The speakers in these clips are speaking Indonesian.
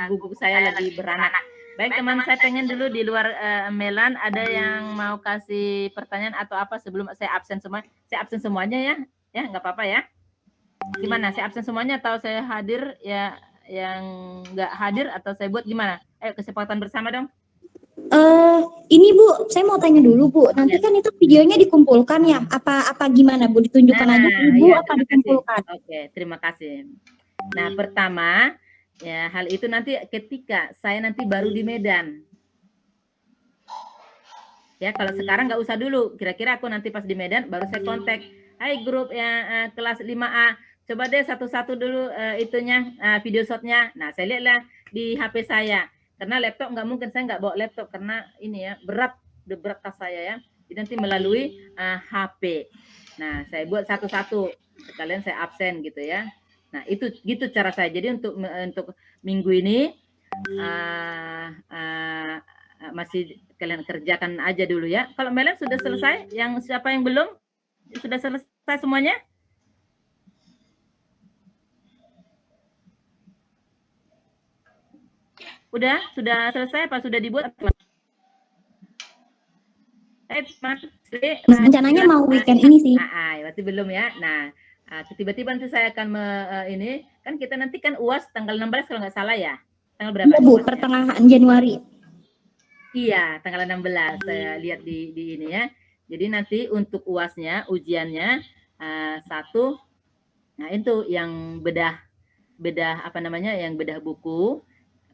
guguk saya lagi beranak. Baik teman, saya pengen dulu di luar Melan ada yang mau kasih pertanyaan atau apa sebelum saya absen semua. Saya absen semuanya ya, ya nggak apa-apa ya. Gimana? Saya absen semuanya atau saya hadir ya? Yang nggak hadir atau saya buat gimana? Ayo kesepakatan bersama dong. Ini Bu, saya mau tanya dulu Bu. Nanti kan itu videonya dikumpulkan ya? Apa gimana Bu? Ditunjukkan aja Ibu Ya, apa dikumpulkan? Oke, terima kasih. Nah, pertama ya hal itu nanti ketika saya nanti baru di Medan. Ya, kalau sekarang nggak usah dulu. Kira-kira aku nanti pas di Medan baru saya kontak. Hai grup yang kelas 5A, coba deh satu-satu dulu itunya video shotnya. Nah, saya lihatlah di HP saya. Karena laptop nggak mungkin, saya nggak bawa laptop karena ini ya berat tas saya ya. Jadi nanti melalui HP. Nah, saya buat satu-satu. Sekalian saya absen gitu ya. Nah, itu gitu cara saya. Jadi untuk minggu ini masih kalian kerjakan aja dulu ya. Kalau Melen sudah selesai, yang siapa yang belum? Sudah selesai semuanya? Sudah selesai apa sudah dibuat? Rencananya mau weekend ini sih. Berarti belum ya. Nah, tiba-tiba nanti saya akan ini kan kita nanti kan UAS tanggal 16 kalau nggak salah ya. Tanggal berapa? Iya Bu, pertengahan Januari. Iya, tanggal 16 saya lihat di ini ya. Jadi nanti untuk UASnya, ujiannya satu, nah itu yang bedah apa namanya, yang bedah buku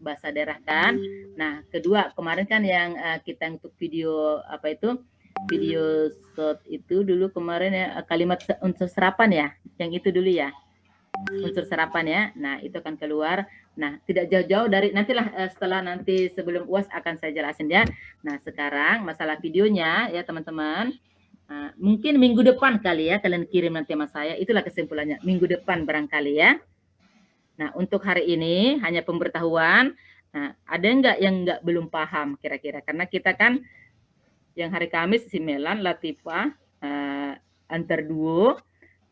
bahasa daerah kan. Nah, kedua kemarin kan yang kita untuk video apa itu, video shot itu dulu kemarin ya kalimat unsur serapan ya, yang itu dulu ya. Unsur serapan ya. Nah, itu akan keluar. Nah, tidak jauh-jauh dari nantilah setelah nanti sebelum UAS akan saya jelasin ya. Nah, sekarang masalah videonya ya teman-teman. Mungkin minggu depan kali ya kalian kirim nanti sama saya. Itulah kesimpulannya. Minggu depan barangkali ya. Nah, untuk hari ini hanya pemberitahuan. Nah, ada nggak yang nggak belum paham kira-kira? Karena kita kan yang hari Kamis si Melan, Latifah, antar duo,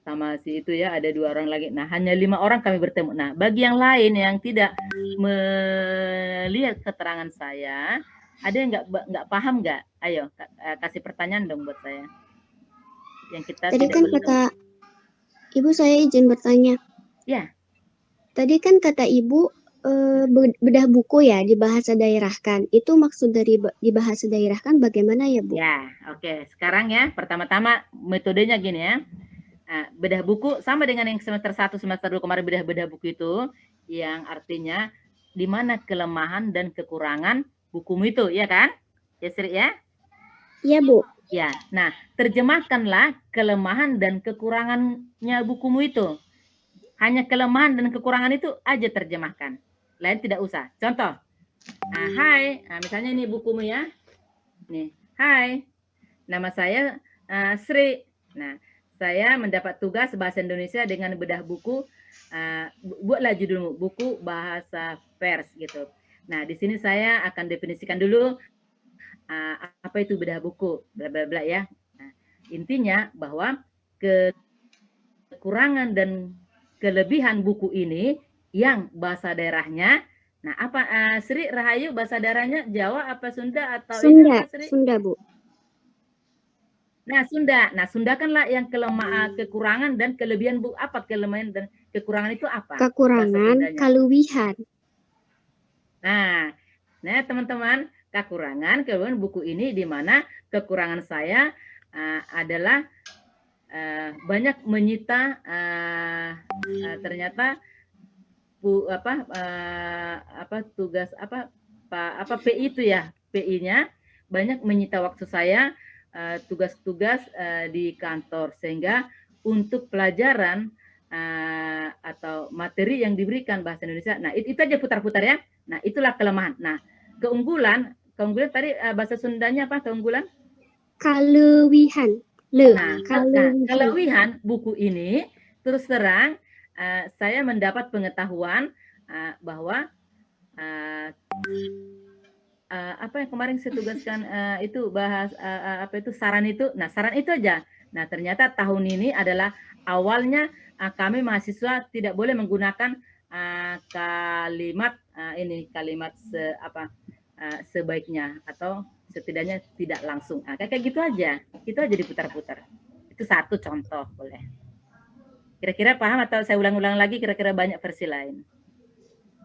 sama si itu ya ada 2 orang lagi. Nah, hanya 5 orang kami bertemu. Nah, bagi yang lain yang tidak melihat keterangan saya, ada yang nggak paham nggak? Ayo kasih pertanyaan dong buat saya. Yang kita tadi kan kata Ibu, saya izin bertanya. Ya. Tadi kan kata Ibu bedah buku ya di bahasa daerahkan. Itu maksud dari di bahasa daerahkan bagaimana ya Bu? Ya, oke. Sekarang ya pertama-tama metodenya gini ya. Bedah buku sama dengan yang semester 1, semester 2 kemarin bedah buku itu, yang artinya di mana kelemahan dan kekurangan bukumu itu, ya kan? Ya, Sri ya? Iya, Bu. Ya, nah terjemahkanlah kelemahan dan kekurangannya bukumu itu. Hanya kelemahan dan kekurangan itu aja terjemahkan. Lain tidak usah. Contoh, hai, misalnya ini bukumu ya. Nih, hai, nama saya Sri. Nah, saya mendapat tugas bahasa Indonesia dengan bedah buku, buatlah judul buku bahasa pers gitu. Nah, di sini saya akan definisikan dulu apa itu bedah buku, bla bla bla ya. Nah, intinya bahwa kekurangan dan kelebihan buku ini yang bahasa daerahnya. Nah, apa Sri Rahayu bahasa daerahnya Jawa apa Sunda atau Sunda, ini Sri? Sunda Bu. Nah, Sunda. Nah, Sundakanlah yang kelemahan, kekurangan dan kelebihan bu. Apa kelemahan dan kekurangan itu apa? Kekurangan, kelebihan. Nah, teman-teman, kekurangan buku ini di mana kekurangan saya adalah banyak menyita ternyata tugas PI itu ya, PI-nya banyak menyita waktu saya tugas-tugas di kantor, sehingga untuk pelajaran atau materi yang diberikan bahasa Indonesia, nah itu aja putar-putar ya. Nah, itulah kelemahan. Nah, keunggulan tadi bahasa Sundanya apa keunggulan? Kelebihan. Nah, kelebihan buku ini terus terang saya mendapat pengetahuan bahwa apa yang kemarin saya tugaskan itu bahas apa itu saran itu. Nah, saran itu aja. Nah, ternyata tahun ini adalah awalnya kami mahasiswa tidak boleh menggunakan kalimat ini kalimat sebaiknya atau setidaknya tidak langsung. Kayak gitu aja. Itu aja diputar-putar. Itu satu contoh boleh. Kira-kira paham atau saya ulang-ulang lagi kira-kira banyak versi lain?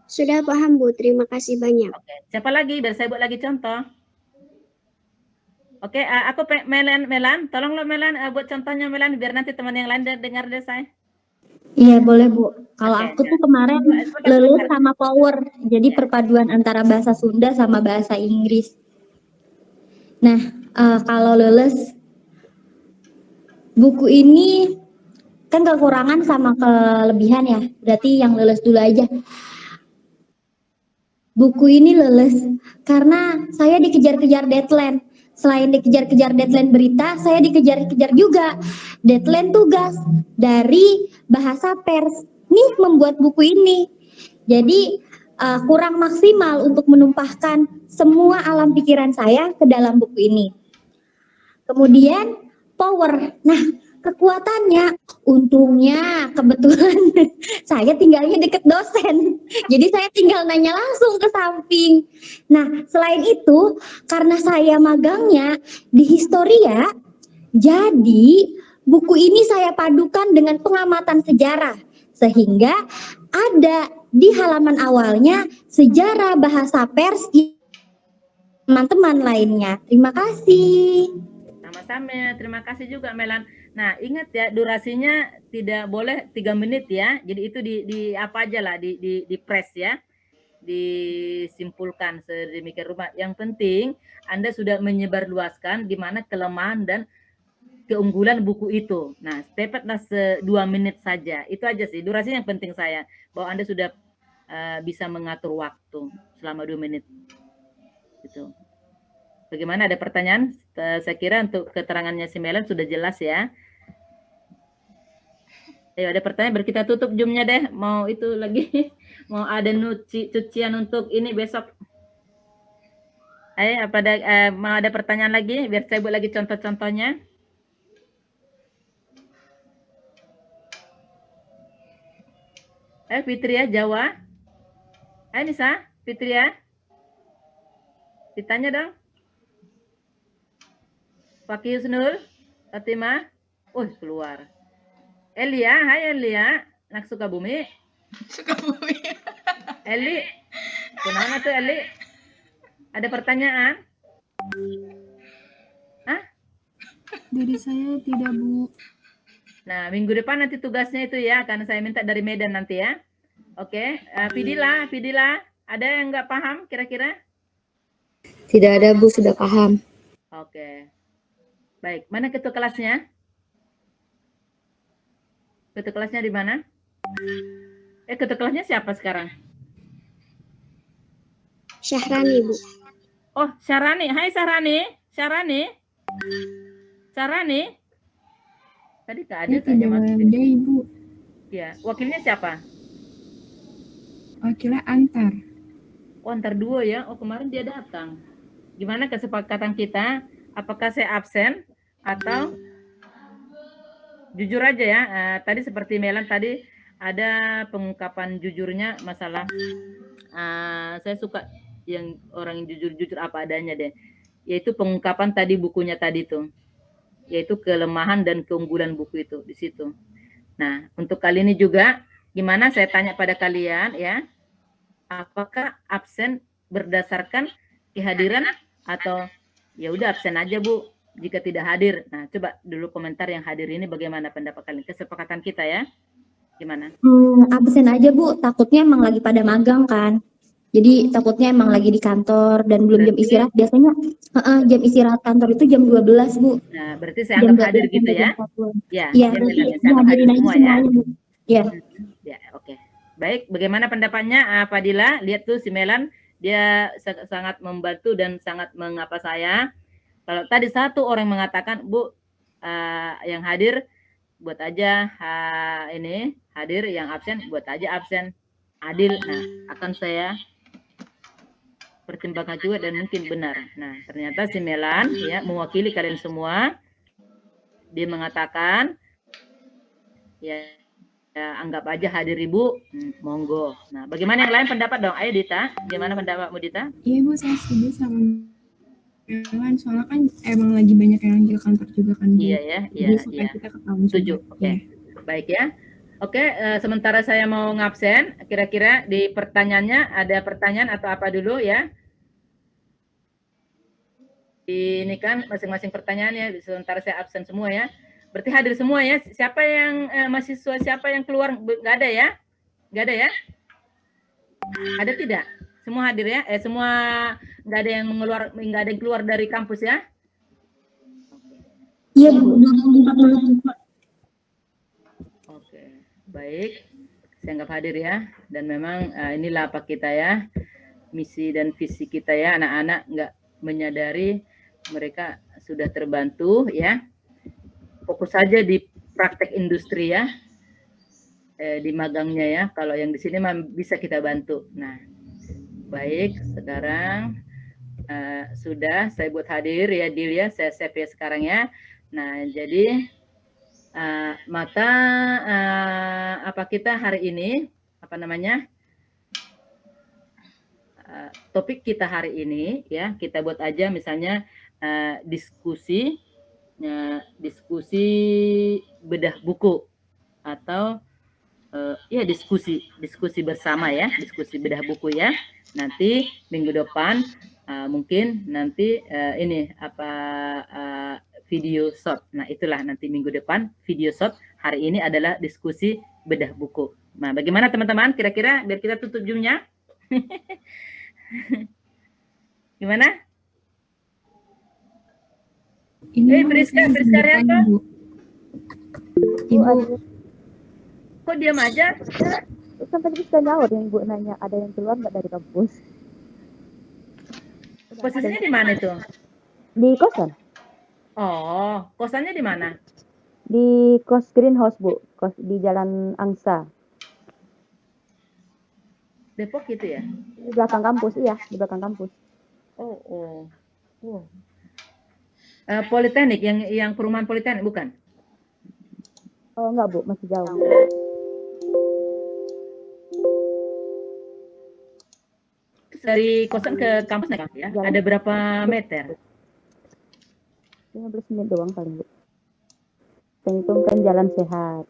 Sudah paham Bu, terima kasih banyak. Oke. Siapa lagi? Biar saya buat lagi contoh. Oke, aku Melan, tolong lo Melan buat contohnya Melan biar nanti teman yang lain dengar deh saya. Iya boleh Bu. Kalau Oke, aku tuh kemarin Leles sama Power, jadi Ya. perpaduan antara bahasa Sunda sama bahasa Inggris. Nah, kalau Leles, buku ini kan kekurangan sama kelebihan ya. Berarti yang Leles dulu aja. Buku ini Leles karena saya dikejar-kejar deadline. Selain dikejar-kejar deadline berita, saya dikejar-kejar juga deadline tugas dari bahasa pers. Nih membuat buku ini. Jadi kurang maksimal untuk menumpahkan semua alam pikiran saya ke dalam buku ini. Kemudian power. Nah, kekuatannya, untungnya kebetulan saya tinggalnya deket dosen. Jadi saya tinggal nanya langsung ke samping. Nah, selain itu, karena saya magangnya di Historia, jadi buku ini saya padukan dengan pengamatan sejarah. Sehingga ada di halaman awalnya sejarah bahasa pers teman-teman lainnya. Terima kasih. Sama-sama, terima kasih juga Melan. Nah, ingat ya, durasinya tidak boleh 3 menit ya. Jadi itu di apa aja lah, di press ya. Disimpulkan sedemikian rupa. Yang penting Anda sudah menyebarluaskan gimana kelemahan dan keunggulan buku itu. Nah, tepatlah 2 menit saja. Itu aja sih, durasinya yang penting saya. Bahwa Anda sudah bisa mengatur waktu selama 2 menit. Gitu. Bagaimana, ada pertanyaan? Saya kira untuk keterangannya si Melan sudah jelas ya. Ayo, ada pertanyaan, biar kita tutup Zoom-nya deh. Mau itu lagi, mau ada cucian untuk ini besok. Ayo, mau ada pertanyaan lagi? Biar saya buat lagi contoh-contohnya. Fitria Jawa. Ayo Nisa, Fitria. Ditanya dong. Fakih Husnul, Fatimah. Keluar. Elia, hai Elia. Anak Sukabumi. Sukabumi. Eli, kemana tuh Eli? Ada pertanyaan? Hah? Dari saya tidak, Bu. Nah, minggu depan nanti tugasnya itu ya, karena saya minta dari Medan nanti ya. Oke, Fidila, ada yang nggak paham kira-kira? Tidak ada, Bu, sudah paham. Oke. Baik, mana ketua kelasnya? Ketua kelasnya di mana? Ketua kelasnya siapa sekarang? Syahrani, Bu. Oh, Syarani. Hai Syarani. Tadi tak ada. Tidak ada, Ibu. Ya, wakilnya siapa? Wakilnya Antar. Oh, Antar 2 ya. Oh, kemarin dia datang. Gimana kesepakatan kita? Apakah saya absen atau jujur aja ya? Tadi seperti Melan tadi ada pengungkapan jujurnya masalah. Saya suka yang orang yang jujur apa adanya deh. Yaitu pengungkapan tadi bukunya tadi tuh. Yaitu kelemahan dan keunggulan buku itu di situ. Nah, untuk kali ini juga gimana, saya tanya pada kalian ya. Apakah absen berdasarkan kehadiran atau ya udah absen aja Bu jika tidak hadir. Nah, coba dulu komentar yang hadir ini bagaimana pendapat kalian? Kesepakatan kita ya. Gimana? Absen aja Bu, takutnya emang lagi pada magang kan. Jadi takutnya emang lagi di kantor dan belum jam istirahat. Biasanya jam istirahat kantor itu jam 12 Bu. Nah, berarti saya anggap hadir gitu ya. Iya, berarti dihadirin aja semuanya Bu. Iya. Ya, oke. Baik, bagaimana pendapatnya Fadila? Lihat tuh si Melan, dia sangat membantu dan sangat mengapa saya. Kalau tadi satu orang mengatakan, Bu, yang hadir buat aja ini hadir, yang absen buat aja absen. Adil. Nah, akan saya pertimbangkan juga dan mungkin benar. Nah, ternyata si Melan ya mewakili kalian semua. Dia mengatakan ya ya, anggap aja hadir Ibu, monggo. Nah, bagaimana yang lain pendapat dong? Ayo Dita, gimana pendapatmu Dita? Iya Bu, saya setuju sama Melan. Soalnya kan emang lagi banyak yang lanjut kantor juga kan Bu. Iya ya, Jadi iya, supaya iya. kita ketahuan Setuju. juga. Oke. Baik ya. Oke, sementara saya mau ngabsen, kira-kira di pertanyaannya ada pertanyaan atau apa dulu ya? Ini kan masing-masing pertanyaannya, sementara saya absen semua ya. Berarti hadir semua ya. Siapa yang mahasiswa siapa yang keluar? Nggak ada ya? Nggak ada ya? Ada tidak? Semua hadir ya? Semua nggak ada yang nggak ada yang keluar dari kampus ya? Iya Bu, 24 Oke, baik. Saya anggap hadir ya. Dan memang inilah apa kita ya, misi dan visi kita ya, anak-anak nggak menyadari mereka sudah terbantu ya. Fokus saja di praktek industri ya, di magangnya ya. Kalau yang di sini bisa kita bantu. Nah, baik. Sekarang sudah saya buat hadir ya, Dilia. Saya save ya sekarang ya. Nah, jadi maka apa kita hari ini, apa namanya, topik kita hari ini ya, kita buat aja misalnya diskusi bedah buku atau ya diskusi bersama ya, diskusi bedah buku ya. Nanti minggu depan mungkin nanti ini apa video shot. Nah, itulah nanti minggu depan video shot. Hari ini adalah diskusi bedah buku. Nah, bagaimana teman-teman? Kira-kira biar kita tutup Zoom-nya. Gimana? Ini Priska bertanya, Bu. Ibu, kok diam aja? Kan tadi bisa nyaur yang Ibu nanya, ada yang keluar nggak dari kampus? Posisinya di mana itu? Di kosan? Oh, kosannya di mana? Di kos greenhouse Bu, kos di Jalan Angsa. Depok gitu ya? Di belakang kampus, iya, di belakang kampus. Oh. Politeknik, yang perumahan Politeknik bukan? Oh enggak Bu, masih jauh. Dari kosan ke kampus naik ya? Ada berapa meter? 15 menit doang paling Bu. Hitungkan jalan sehat.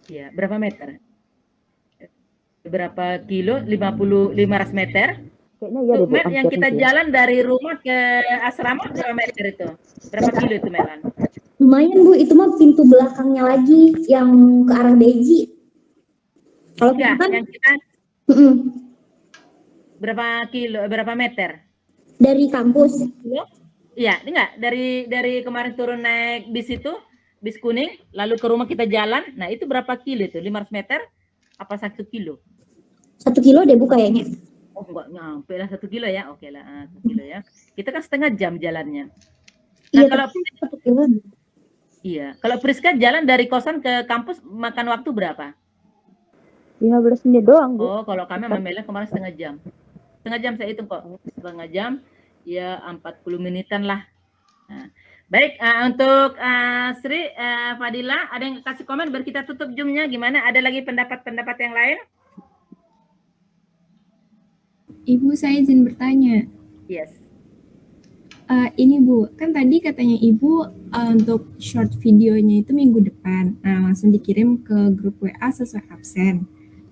Iya, berapa meter? Berapa kilo? 500 meter? Kayaknya iya deh Bu. Yang kita jalan dari rumah ke asrama berapa meter itu? Berapa kilo itu Melan? Lumayan Bu, itu mah pintu belakangnya lagi yang ke arah Beji. Kalau enggak, kan yang kita berapa meter? dari kampus. Iya, enggak, dari kemarin turun naik bis itu, bis kuning, lalu ke rumah kita jalan. Nah, itu berapa kilo itu? 500 meter apa 1 kilo? 1 kilo deh Bu kayaknya. Oh, enggak nyampe lah 1 kilo ya. Oke lah, 1 kilo ya. Kita kan setengah jam jalannya. Nah, Iya, kalau 1 kilo. iya, kalau Priska jalan dari kosan ke kampus makan waktu berapa? 15 menit doang Bu. Oh, kalau kami sama Mela kemarin setengah jam. Setengah jam saya hitung kok. Setengah jam, ya 40 menitan lah. Nah, baik, untuk Sri, Fadila, ada yang kasih komen biar kita tutup Zoom-nya gimana? Ada lagi pendapat-pendapat yang lain? Ibu, saya izin bertanya. Yes. Ini Bu, kan tadi katanya Ibu untuk short videonya itu minggu depan. Nah, langsung dikirim ke grup WA sesuai absen.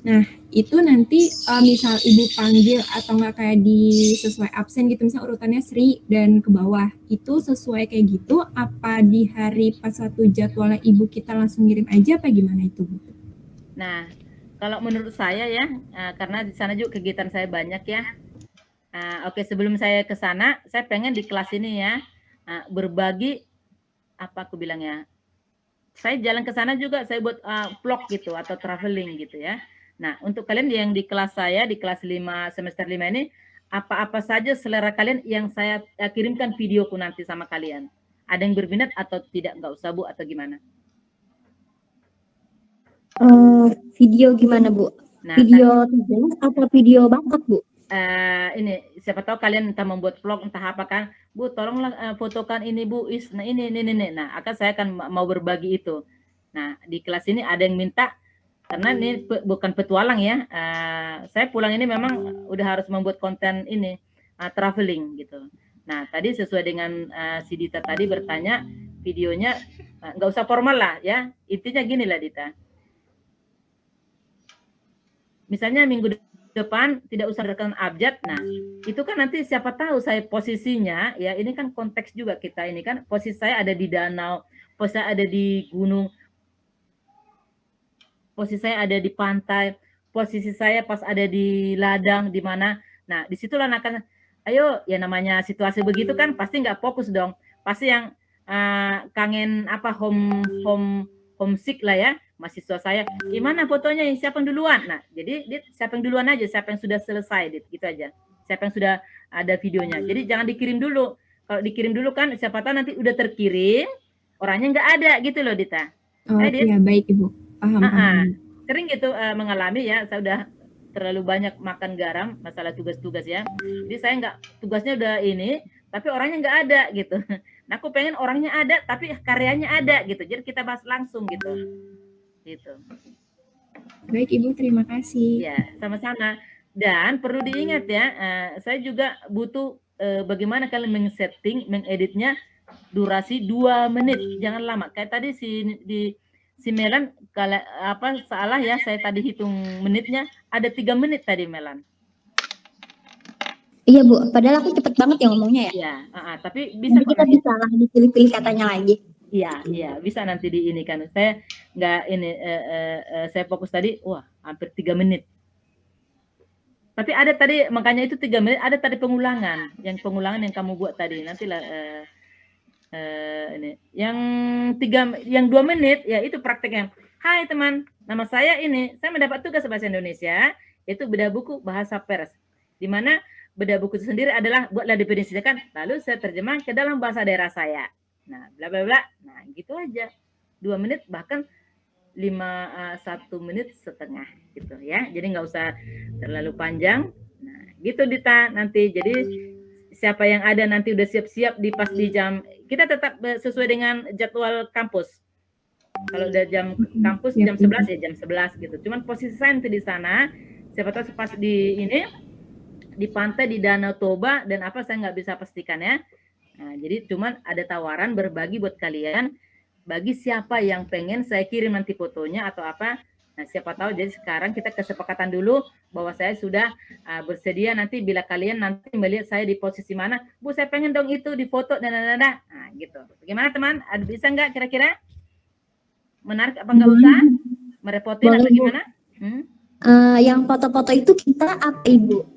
Nah, itu nanti misal Ibu panggil atau enggak kayak di sesuai absen gitu, misal urutannya Sri dan ke bawah. Itu sesuai kayak gitu, apa di hari pas satu jadwalnya Ibu kita langsung ngirim aja apa gimana itu Bu? Nah, kalau menurut saya ya, karena di sana juga kegiatan saya banyak ya. Oke, sebelum saya ke sana, saya pengen di kelas ini ya berbagi apa aku bilang ya. Saya jalan ke sana juga saya buat vlog gitu atau traveling gitu ya. Nah, untuk kalian yang di kelas saya di kelas 5 semester 5 ini apa-apa saja selera kalian yang saya kirimkan videoku nanti sama kalian. Ada yang berminat atau tidak, enggak usah Bu atau gimana? Video gimana Bu? Nah, Video tugas atau video bakat Bu? Ini siapa tahu kalian entah membuat vlog entah apa kan, Bu tolonglah fotokan ini Bu, ini. Nah, saya akan mau berbagi itu. Nah, di kelas ini ada yang minta karena ini bukan petualang ya. Saya pulang ini memang udah harus membuat konten ini traveling gitu. Nah tadi sesuai dengan si Dita tadi bertanya videonya nggak usah formal lah ya. Intinya gini lah Dita. Misalnya minggu depan tidak usah rekan abjad. Nah itu kan nanti siapa tahu saya posisinya ya, ini kan konteks juga kita ini kan posisi saya ada di danau, posisi saya ada di gunung, posisi saya ada di pantai, posisi saya pas ada di ladang di mana. Nah disitulah akan ayo ya namanya situasi begitu kan pasti nggak fokus dong, pasti yang kangen apa homesick lah ya mahasiswa saya. Gimana fotonya, siapa yang duluan? Nah jadi siapa yang duluan aja, siapa yang sudah selesai gitu aja, siapa yang sudah ada videonya. Jadi jangan dikirim dulu, kalau dikirim dulu kan siapa tahu nanti udah terkirim orangnya nggak ada gitu loh Dita. Oh iya baik Ibu, paham. Sering gitu mengalami ya, saya udah terlalu banyak makan garam masalah tugas-tugas ya. Jadi saya nggak, tugasnya udah ini tapi orangnya nggak ada gitu. Nah aku pengen orangnya ada tapi karyanya ada gitu, jadi kita bahas langsung gitu. Baik Ibu, terima kasih. Ya sama-sama. Dan perlu diingat ya, saya juga butuh bagaimana kalian mengsetting, mengeditnya durasi 2 menit, jangan lama. Kayak tadi si Melan kalau apa salah ya, saya tadi hitung menitnya ada 3 menit tadi Melan. Iya Bu, padahal aku cepet banget ya ngomongnya ya. Iya, tapi bisa kita bisa lah dipilih-pilih katanya lagi. Iya, bisa nanti di ini kan. Saya nggak ini, saya fokus tadi, wah hampir 3 menit. Tapi ada tadi, makanya itu 3 menit, ada tadi pengulangan yang kamu buat tadi. Nantilah ini yang 2 menit ya itu prakteknya. Hai teman, nama saya ini, saya mendapat tugas bahasa Indonesia, itu bedah buku bahasa pers, di mana bedah buku itu sendiri adalah buatlah definisikan, lalu saya terjemah ke dalam bahasa daerah saya. Nah, bla bla bla. Nah, gitu aja. 2 menit bahkan 1 menit setengah gitu ya. Jadi nggak usah terlalu panjang. Nah, gitu Dita nanti. Jadi siapa yang ada nanti udah siap-siap pas di jam, kita tetap sesuai dengan jadwal kampus. Kalau udah jam kampus jam 11 ya jam 11 gitu. Cuman posisi saya nanti di sana, siapa tahu pas di ini di pantai di Danau Toba dan apa saya nggak bisa pastikan ya. Nah, jadi cuman ada tawaran berbagi buat kalian, bagi siapa yang pengen saya kirim nanti fotonya atau apa. Nah, siapa tahu jadi sekarang kita kesepakatan dulu bahwa saya sudah bersedia nanti bila kalian nanti melihat saya di posisi mana, Bu saya pengen dong itu di foto dan nah gitu. Bagaimana teman? Bisa nggak kira-kira? Menarik apa nggak usah? Merepotin atau gimana? Yang foto-foto itu kita apa Ibu?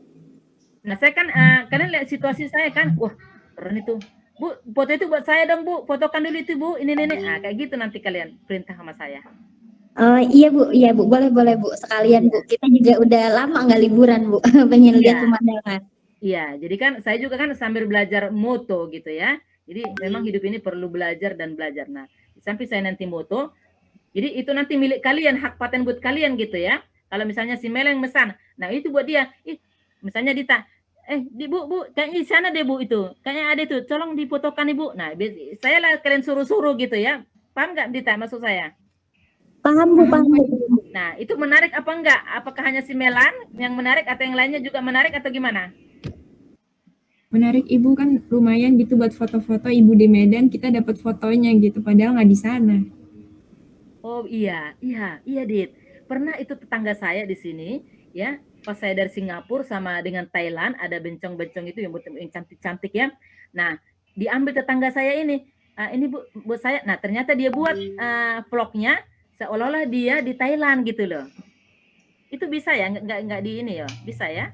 Nah saya kan kalian lihat situasi saya kan, wah keren itu Bu, foto itu buat saya dong Bu, fotokan dulu itu Bu, ini kayak gitu nanti kalian perintah sama saya. Iya Bu, boleh Bu, sekalian Bu, kita juga udah lama nggak liburan Bu, pengen lihat pemandangan. Iya, jadi kan saya juga kan sambil belajar moto gitu ya, jadi memang hidup ini perlu belajar dan belajar. Nah di samping saya nanti moto, jadi itu nanti milik kalian, hak paten buat kalian gitu ya. Kalau misalnya si Mel yang mesan, nah itu buat dia. Misalnya Dita, Bu, kayaknya di sana deh Bu itu, kayaknya ada itu, tolong difotokan Ibu. Nah, saya lah kalian suruh-suruh gitu ya, paham nggak Dita maksud saya? Paham Bu, paham. Nah, itu menarik apa enggak? Apakah hanya si Melan yang menarik atau yang lainnya juga menarik atau gimana? Menarik Ibu, kan lumayan gitu buat foto-foto Ibu di Medan, kita dapat fotonya gitu, padahal nggak di sana. Oh iya Dit. Pernah itu tetangga saya di sini ya, pas saya dari Singapura sama dengan Thailand ada bencong-bencong itu yang cantik-cantik ya. Nah, diambil tetangga saya ini Bu buat saya. Nah, ternyata dia buat vlognya seolah-olah dia di Thailand gitu loh. Itu bisa ya? Enggak di ini ya? Bisa ya?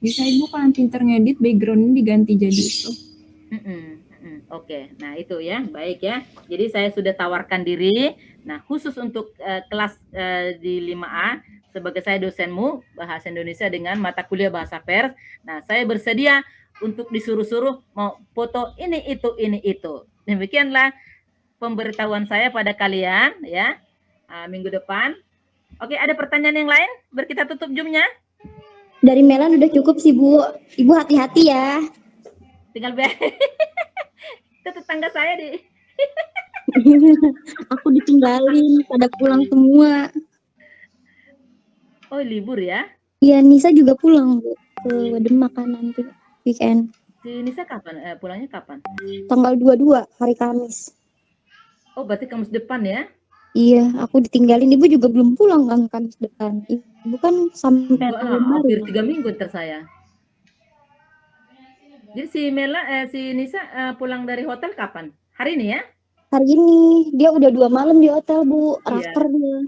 Bisa Ibu, kalau pinter ngedit background-nya diganti jadi itu. Oke, nah itu ya, baik ya. Jadi saya sudah tawarkan diri. Nah, khusus untuk kelas di 5A, sebagai saya dosenmu bahasa Indonesia dengan mata kuliah bahasa pers. Nah, saya bersedia untuk disuruh-suruh mau foto ini itu. Demikianlah pemberitahuan saya pada kalian ya minggu depan. Oke, ada pertanyaan yang lain? Kita tutup Zoom-nya. Dari Melan udah cukup sih Bu. Ibu hati-hati ya. Tinggal itu tetangga saya di Aku ditinggalin, pada pulang semua. Oh, libur ya? Iya, Nisa juga pulang, Bu, ke Demak kan nanti weekend. Si Nisa kapan? Pulangnya kapan? Tanggal 22, hari Kamis. Oh, berarti Kamis depan ya? Iya, aku ditinggalin. Ibu juga belum pulang kan Kamis depan. Ibu kan sampai Enggak lah, tahun baru. hampir ya. 3 minggu ntar saya. Jadi si Nisa pulang dari hotel kapan? Hari ini ya? Hari ini dia udah 2 malam di hotel, Bu. Iya. Raker dia.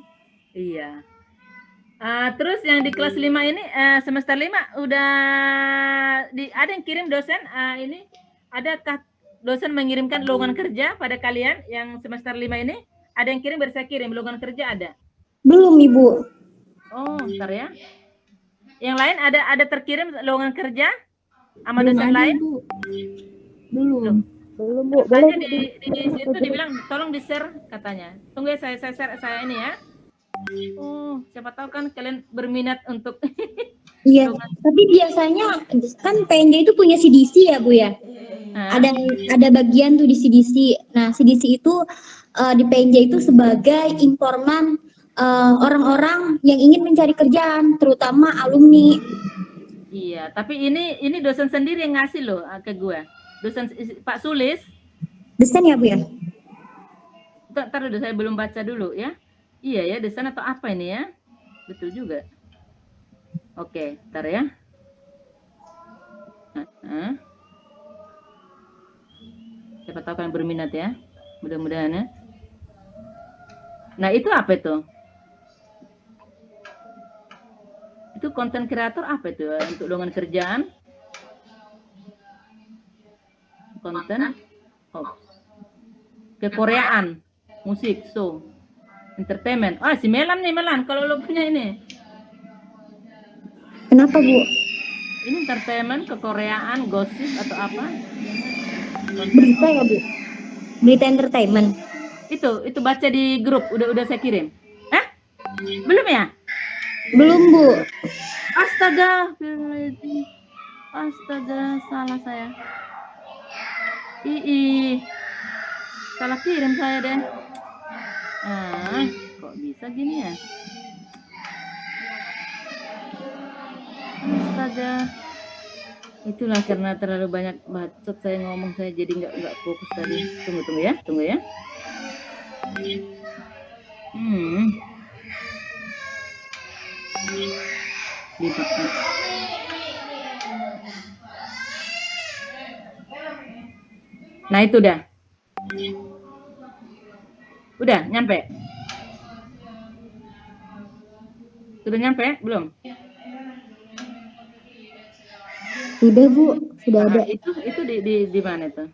Iya. Terus yang di kelas 5 ini semester 5 udah ada yang kirim dosen ini, adakah dosen mengirimkan lowongan kerja pada kalian yang semester 5 ini? Ada yang kirim, baru saya kirim lowongan kerja ada. Belum, Ibu. Oh, ntar ya. Yang lain ada terkirim lowongan kerja sama Belum dosen ada, lain? Bu. Belum. Belum, Bu. Tadi Boleh di situ dibilang tolong di-share katanya. Tunggu ya, saya share saya ini ya. Oh, siapa tahu kan kalian berminat untuk Iya, tapi biasanya kan PNJ itu punya CDC ya, Bu ya. Ada bagian tuh di CDC. Nah, CDC itu di PNJ itu sebagai informan orang-orang yang ingin mencari kerjaan, terutama alumni. Iya, tapi ini dosen sendiri yang ngasih loh ke gue. Dosen Pak Sulis. Desain ya, Bu ya? Ntar dulu, saya belum baca dulu ya. Iya ya, desain atau apa ini ya? Betul juga. Oke, ntar ya. Siapa tahu kalian berminat ya. Mudah-mudahan ya. Nah, itu apa itu? Itu konten kreator apa itu? Untuk lowongan kerjaan? Konten kekoreaan, musik, show, entertainment. Si Melan nih, Melan, kalau lo punya ini. Kenapa, Bu? Ini entertainment, kekoreaan, gosip atau apa? Berita ya, Bu? Berita entertainment. Itu baca di grup, udah saya kirim. Belum ya? Belum, Bu. Astaga, salah saya. Salah kirim saya deh. Kok bisa gini ya? Astaga. Itulah karena terlalu banyak bacot saya ngomong, saya jadi nggak fokus tadi. Tunggu ya. Nah, itu dah. Udah nyampe? Sudah nyampe? Belum? Sudah, Bu. Sudah ada. Itu di mana itu?